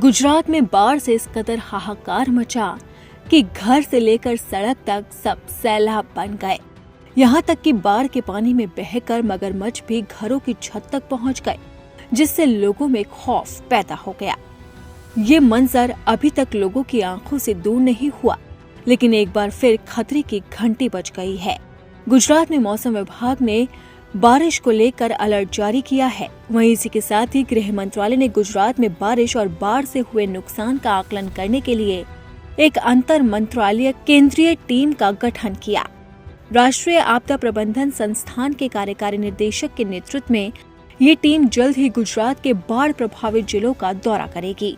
गुजरात में बाढ़ से इस कदर हाहाकार मचा कि घर से लेकर सड़क तक सब सैलाब बन गए। यहाँ तक कि बाढ़ के पानी में बहकर मगरमच्छ भी घरों की छत तक पहुँच गए, जिससे लोगों में खौफ पैदा हो गया। ये मंजर अभी तक लोगों की आंखों से दूर नहीं हुआ, लेकिन एक बार फिर खतरे की घंटी बज गई है। गुजरात में मौसम विभाग ने बारिश को लेकर अलर्ट जारी किया है। वहीं इसी के साथ ही गृह मंत्रालय ने गुजरात में बारिश और बाढ़ से हुए नुकसान का आकलन करने के लिए एक अंतर मंत्रालय केंद्रीय टीम का गठन किया। राष्ट्रीय आपदा प्रबंधन संस्थान के कार्यकारी निदेशक के नेतृत्व में ये टीम जल्द ही गुजरात के बाढ़ प्रभावित जिलों का दौरा करेगी।